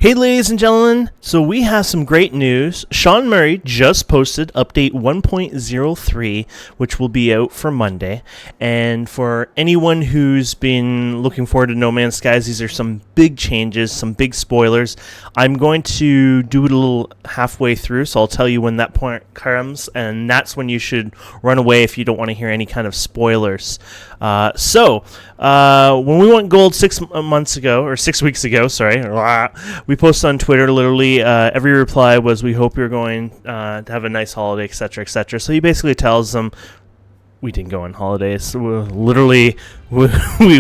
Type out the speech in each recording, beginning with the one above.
Hey ladies and gentlemen, so we have some great news. Sean Murray just posted update 1.03, which will be out for Monday. And for anyone who's been looking forward to No Man's Skies, these are some big changes, some big spoilers. I'm going to do it a little halfway through, so I'll tell you when that point comes, and that's when you should run away if you don't want to hear any kind of spoilers. When we went gold 6 weeks ago, we posted on Twitter, literally every reply was, we hope you're going to have a nice holiday, etc., etc. So he basically tells them, we didn't go on holidays. We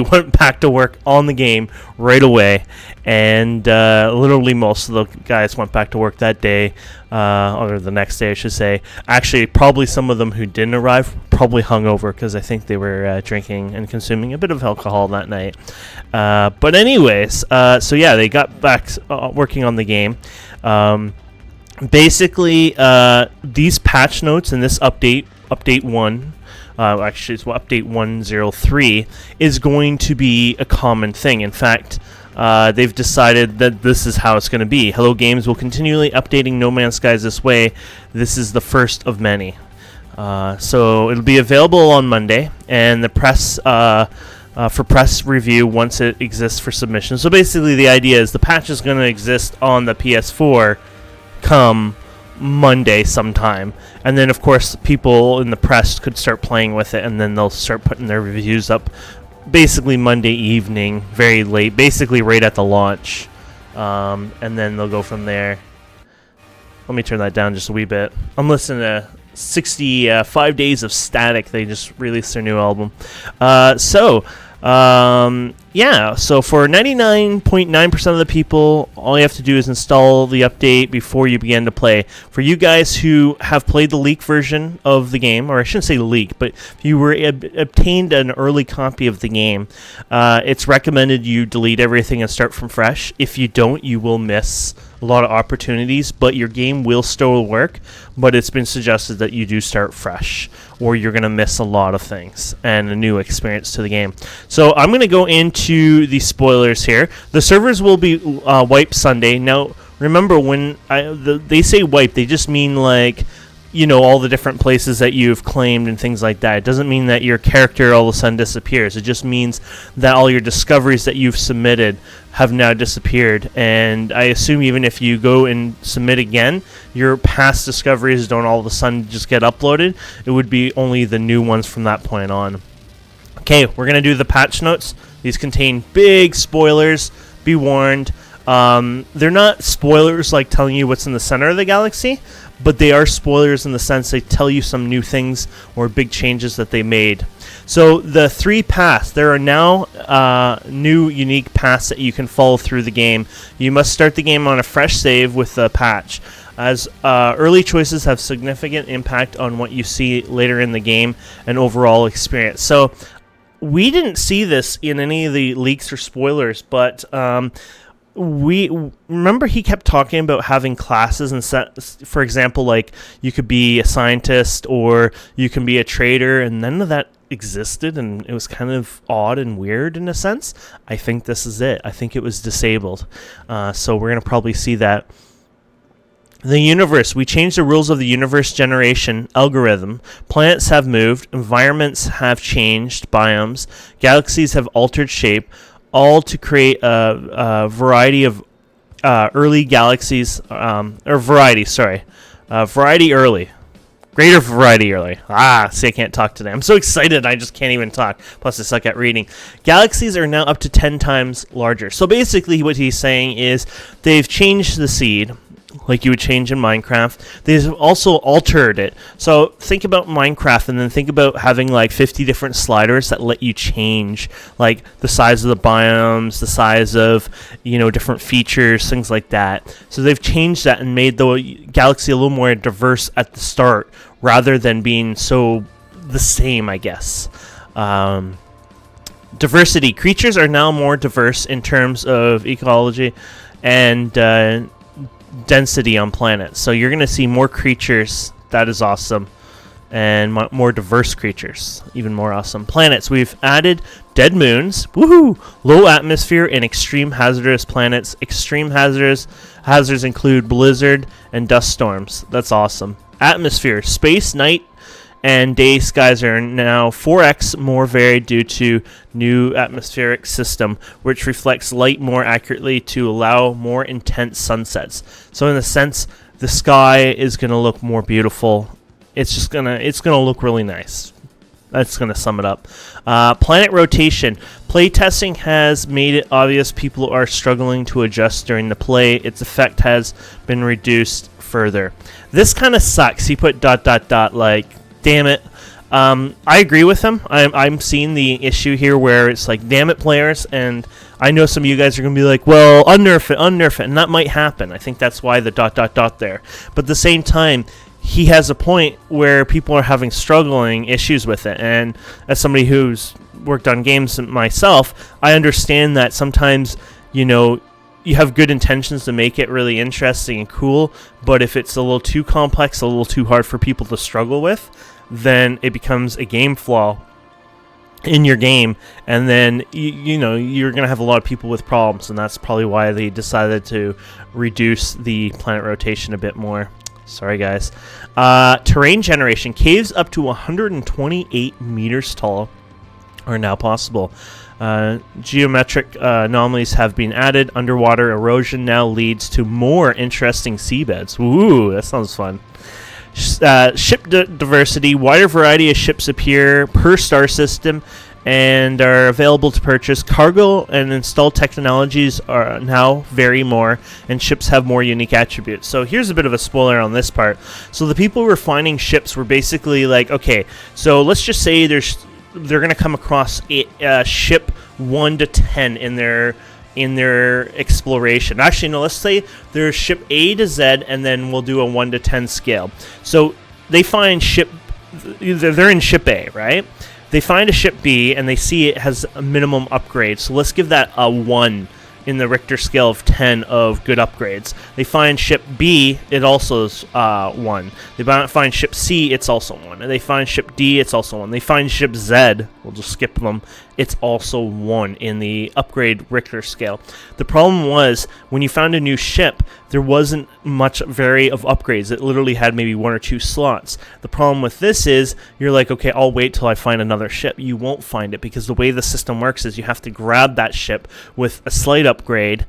went back to work on the game right away, and literally most of the guys went back to work that day, or the next day, I should say. Actually, probably some of them who didn't arrive probably hungover because I think they were drinking and consuming a bit of alcohol that night. But anyways, they got back working on the game. Basically, these patch notes in this update 1. It's update 103 is going to be a common thing. In fact, they've decided that this is how it's going to be. Hello Games will continually updating No Man's Skies this way. This is the first of many. So it'll be available on Monday, and the press for press review once it exists for submission. So basically, the idea is the patch is going to exist on the PS4 come Monday sometime, and then of course people in the press could start playing with it, and then they'll start putting their reviews up basically Monday evening, very late, basically right at the launch, and then they'll go from there. Let me turn that down just a wee bit. I'm listening to 65 Days of Static. They just released their new album. So for 99.9% of the people, all you have to do is install the update before you begin to play. For you guys who have played the leak version of the game, or I shouldn't say leak, but if you were obtained an early copy of the game, it's recommended you delete everything and start from fresh. If you don't, you will miss a lot of opportunities, but your game will still work, but it's been suggested that you do start fresh, or you're going to miss a lot of things and a new experience to the game. So I'm going to go into the spoilers here. The servers will be wiped Sunday. Now, remember, when they say wipe, they just mean like, all the different places that you've claimed and things like that. It doesn't mean that your character all of a sudden disappears. It just means that all your discoveries that you've submitted have now disappeared. And I assume even if you go and submit again, your past discoveries don't all of a sudden just get uploaded. It would be only the new ones from that point on. Okay, we're going to do the patch notes. These contain big spoilers. Be warned. They're not spoilers like telling you what's in the center of the galaxy, but they are spoilers in the sense they tell you some new things or big changes that they made. So the 3 paths, there are now new unique paths that you can follow through the game. You must start the game on a fresh save with the patch, as early choices have significant impact on what you see later in the game and overall experience. So we didn't see this in any of the leaks or spoilers, but we remember he kept talking about having classes and for example, like you could be a scientist or you can be a trader, and none of that existed, and it was kind of odd and weird in a sense. I think this is it. I think it was disabled. So we're going to probably see that. The universe. We changed the rules of the universe generation algorithm. Planets have moved. Environments have changed. Biomes. Galaxies have altered shape. All to create a variety of early galaxies, variety early. Greater variety early. See, I can't talk today. I'm so excited, I just can't even talk. Plus, I suck at reading. Galaxies are now up to 10 times larger. So basically, what he's saying is they've changed the seed, like you would change in Minecraft. They've also altered it. So think about Minecraft, and then think about having like 50 different sliders that let you change like the size of the biomes, the size of, different features, things like that. So they've changed that and made the galaxy a little more diverse at the start rather than being so the same, I guess. Diversity. Creatures are now more diverse in terms of ecology and density on planets. So you're going to see more creatures. That is awesome. and more diverse creatures. Even more awesome. Planets. We've added dead moons, woohoo, low atmosphere, and extreme hazardous planets. Extreme hazards include blizzard and dust storms. That's awesome. Atmosphere. Space, night, and day skies are now 4x more varied due to new atmospheric system, which reflects light more accurately to allow more intense sunsets. So in a sense, the sky is going to look more beautiful. It's going to look really nice. That's going to sum it up. Planet rotation. Playtesting has made it obvious people are struggling to adjust during the play. Its effect has been reduced further. This kind of sucks. He put ... like, damn it. I agree with him. I'm seeing the issue here where it's like, damn it, players. And I know some of you guys are going to be like, well, unnerf it. And that might happen. I think that's why the ... there. But at the same time, he has a point where people are having struggling issues with it. And as somebody who's worked on games myself, I understand that sometimes, you have good intentions to make it really interesting and cool, but if it's a little too complex, a little too hard for people to struggle with, then it becomes a game flaw in your game, and then you're going to have a lot of people with problems, and that's probably why they decided to reduce the planet rotation a bit more. Sorry, guys. Terrain generation. Caves up to 128 meters tall are now possible. Geometric anomalies have been added. Underwater erosion now leads to more interesting seabeds. Ooh, that sounds fun. Ship diversity. Wider variety of ships appear per star system and are available to purchase. Cargo and installed technologies are now vary more, and ships have more unique attributes. So here's a bit of a spoiler on this part. So the people who were finding ships were basically like, okay, so let's just say they're going to come across a ship 1 to 10 in their exploration. Actually, no, let's say there's ship A to Z, and then we'll do a 1 to 10 scale. So they find they're in ship A, right? They find a ship B, and they see it has a minimum upgrade. So let's give that a 1 in the Richter scale of 10 of good upgrades. They find ship B, it also is 1. They find ship C, it's also 1. And they find ship D, it's also 1. They find ship Z, we'll just skip them, it's also 1 in the upgrade Richter scale. The problem was, when you found a new ship, there wasn't much vary of upgrades. It literally had maybe 1 or 2 slots. The problem with this is, you're like, okay, I'll wait till I find another ship. You won't find it, because the way the system works is you have to grab that ship with a slight upgrade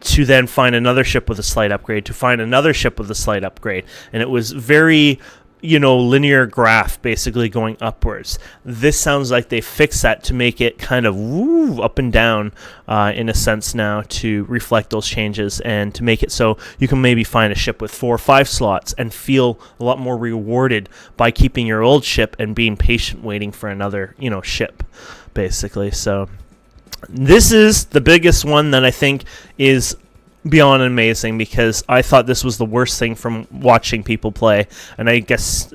to then find another ship with a slight upgrade, to find another ship with a slight upgrade. And it was very, linear graph basically going upwards. This sounds like they fixed that to make it kind of up and down in a sense now, to reflect those changes and to make it so you can maybe find a ship with 4 or 5 slots and feel a lot more rewarded by keeping your old ship and being patient waiting for another, ship, basically. So this is the biggest one that I think is beyond amazing, because I thought this was the worst thing from watching people play, and I guess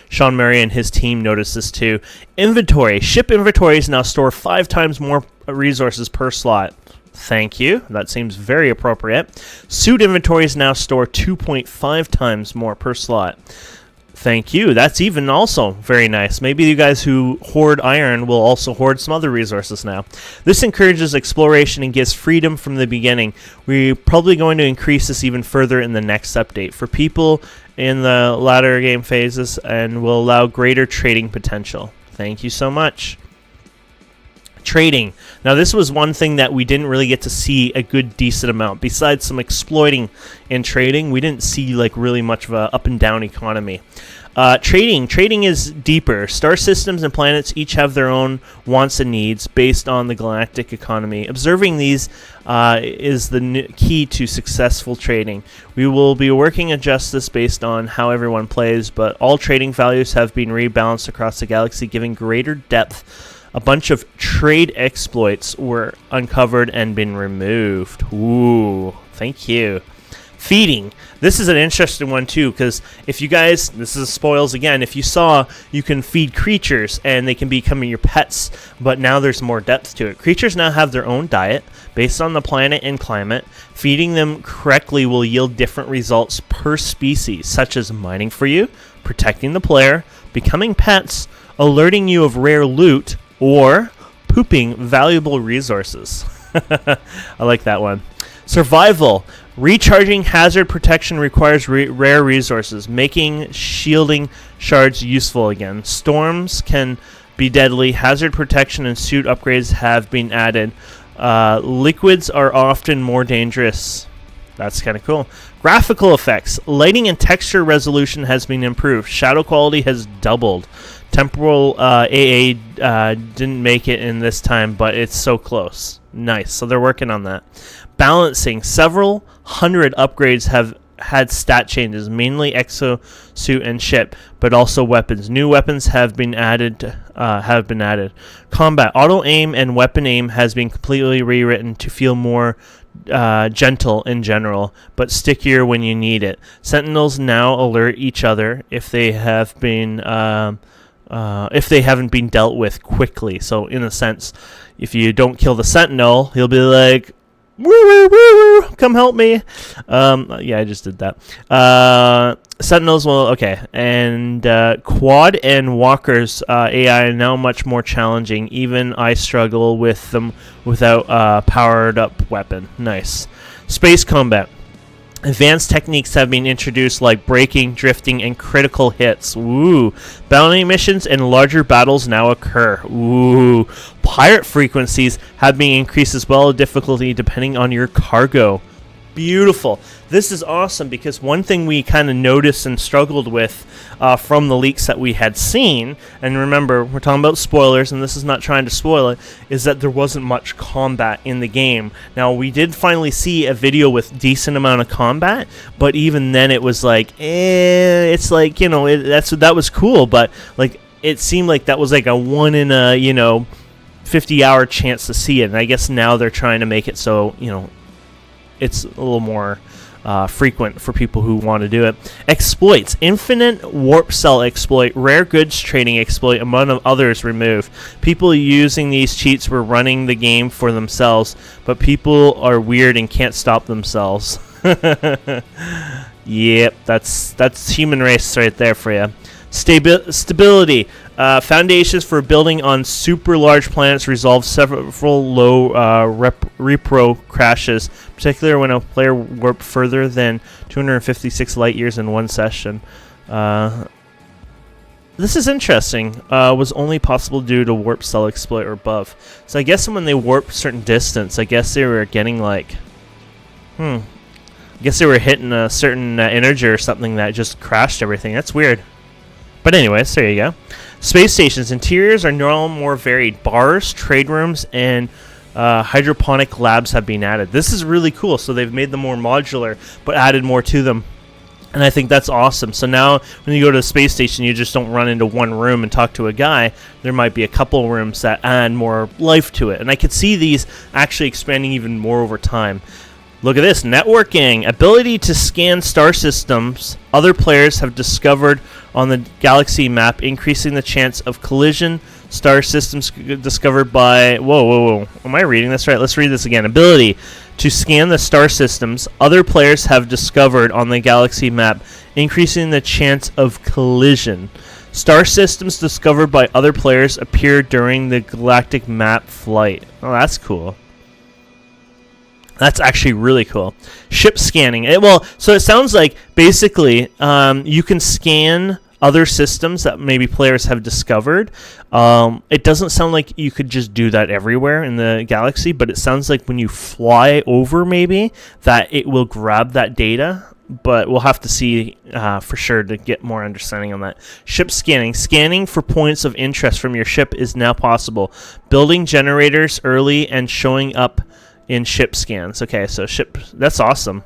Sean Murray and his team noticed this too. Inventory. Ship inventories now store 5 times more resources per slot. Thank you. That seems very appropriate. Suit inventories now store 2.5 times more per slot. Thank you. That's even also very nice. Maybe you guys who hoard iron will also hoard some other resources now. This encourages exploration and gives freedom from the beginning. We're probably going to increase this even further in the next update for people in the latter game phases, and will allow greater trading potential. Thank you so much. Trading. Now, this was one thing that we didn't really get to see a good decent amount. Besides some exploiting and trading, we didn't see like really much of a up and down economy. Trading is deeper. Star systems and planets each have their own wants and needs based on the galactic economy. Observing these is the key to successful trading. We will be working on justice based on how everyone plays, but all trading values have been rebalanced across the galaxy, giving greater depth. A bunch of trade exploits were uncovered and been removed. Ooh, thank you. Feeding. This is an interesting one too, because if you guys, this is spoils again, if you saw, you can feed creatures and they can become your pets, but now there's more depth to it. Creatures now have their own diet based on the planet and climate. Feeding them correctly will yield different results per species, such as mining for you, protecting the player, becoming pets, alerting you of rare loot, or pooping valuable resources. I like that one. Survival. Recharging hazard protection requires rare resources, making shielding shards useful again. Storms can be deadly. Hazard protection and suit upgrades have been added. Liquids are often more dangerous. That's kind of cool. Graphical effects. Lighting and texture resolution has been improved. Shadow quality has doubled. Temporal AA didn't make it in this time, but it's so close. Nice. So they're working on that. Balancing. Several hundred upgrades have had stat changes, mainly exosuit and ship, but also weapons. New weapons have been added. Combat. Auto aim and weapon aim has been completely rewritten to feel more gentle in general, but stickier when you need it. Sentinels now alert each other if they haven't been dealt with quickly. So in a sense, if you don't kill the sentinel, he'll be like, woo, woo, woo, woo, come help me. Yeah, I just did that. Sentinels will, okay. And quad and walkers AI are now much more challenging. Even I struggle with them without powered up weapon. Nice. Space combat. Advanced techniques have been introduced like braking, drifting, and critical hits. Ooh. Bounty missions and larger battles now occur. Ooh. Pirate frequencies have been increased as well as difficulty depending on your cargo. Beautiful. This is awesome because one thing we kind of noticed and struggled with from the leaks that we had seen, and remember, we're talking about spoilers, and this is not trying to spoil it, is that there wasn't much combat in the game. Now, we did finally see a video with decent amount of combat, but even then it was like, it's like, you know, that was cool, but like it seemed like that was like a 1 in a, 50-hour chance to see it, and I guess now they're trying to make it so, it's a little more frequent for people who want to do it. Exploits. Infinite warp cell exploit, rare goods trading exploit, among others removed. People using these cheats were running the game for themselves, but people are weird and can't stop themselves. Yep, that's human race right there for you. Stability. Foundations for building on super large planets resolve several low repro crashes, particularly when a player warped further than 256 light years in one session. This is interesting. Was only possible due to warp cell exploit or above. So I guess when they warp certain distance, I guess they were getting like, I guess they were hitting a certain energy or something that just crashed everything. That's weird. But anyways, there you go. Space stations. Interiors are now more varied. Bars, trade rooms, and hydroponic labs have been added. This is really cool. So they've made them more modular, but added more to them. And I think that's awesome. So now when you go to a space station, you just don't run into one room and talk to a guy. There might be a couple rooms that add more life to it. And I could see these actually expanding even more over time. Look at this. Networking. Ability to scan star systems other players have discovered on the galaxy map, increasing the chance of collision. Star systems discovered by... Whoa. Am I reading this right? Let's read this again. Ability to scan the star systems other players have discovered on the galaxy map, increasing the chance of collision. Star systems discovered by other players appear during the galactic map flight. Oh, that's cool. That's actually really cool. Ship scanning. So it sounds like basically you can scan other systems that maybe players have discovered. It doesn't sound like you could just do that everywhere in the galaxy, but it sounds like when you fly over maybe that it will grab that data. But we'll have to see for sure to get more understanding on that. Ship scanning. Scanning for points of interest from your ship is now possible. Building generators early and showing up in ship scans. Okay, so ship, that's awesome.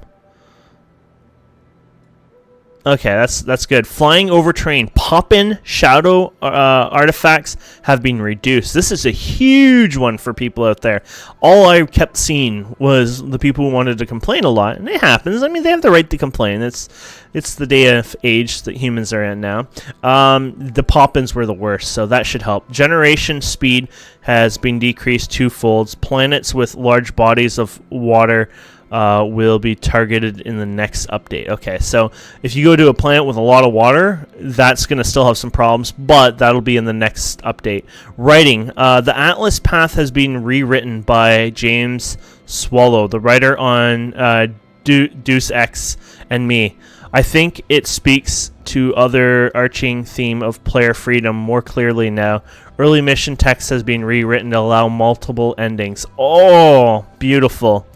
Okay, that's good. Flying over terrain, pop-in shadow artifacts have been reduced. This is a huge one for people out there. All I kept seeing was the people who wanted to complain a lot, and it happens. I mean, they have the right to complain. It's the day of age that humans are in now. The pop-ins were the worst, so that should help. Generation speed has been decreased twofolds. Planets with large bodies of water will be targeted in the next update. Okay, so if you go to a planet with a lot of water, that's going to still have some problems, but that'll be in the next update. Writing. The Atlas path has been rewritten by James Swallow, the writer on Deus Ex and me. I think it speaks to other arching theme of player freedom more clearly now. Early mission text has been rewritten to allow multiple endings. Oh, beautiful.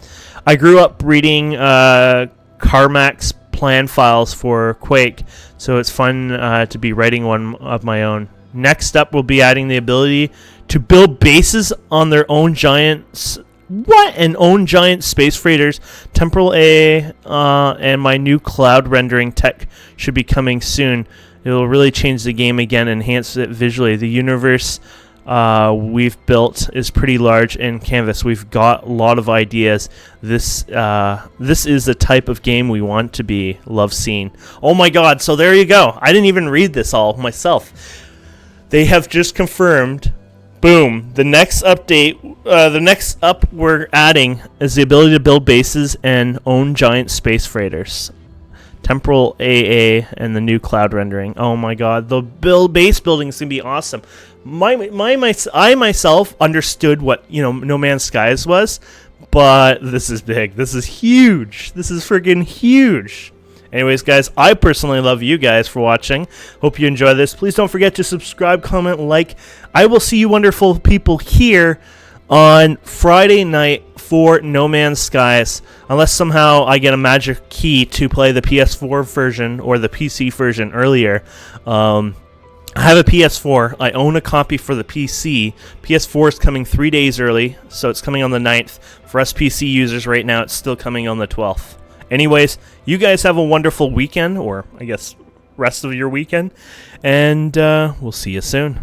I grew up reading Carmack's plan files for Quake, so it's fun to be writing one of my own. Next up, we'll be adding the ability to build bases on their own giant... own giant space freighters. Temporal A and my new cloud rendering tech should be coming soon. It will really change the game again, enhance it visually. The universe we've built is pretty large in Canvas. We've got a lot of ideas. This is the type of game we want to be. Love seeing. Oh my god, so there you go. I didn't even read this all myself. They have just confirmed, boom, the next update, the next up we're adding is the ability to build bases and own giant space freighters. Temporal AA and the new cloud rendering. Oh my god, the base building is going to be awesome. I myself understood what, No Man's Skies was, but this is big. This is huge. This is friggin' huge. Anyways, guys, I personally love you guys for watching. Hope you enjoy this. Please don't forget to subscribe, comment, like. I will see you wonderful people here on Friday night for No Man's Skies, unless somehow I get a magic key to play the PS4 version or the PC version earlier. I have a PS4. I own a copy for the PC. PS4 is coming 3 days early, so it's coming on the 9th. For us PC users right now, it's still coming on the 12th. Anyways, you guys have a wonderful weekend, or I guess rest of your weekend, and we'll see you soon.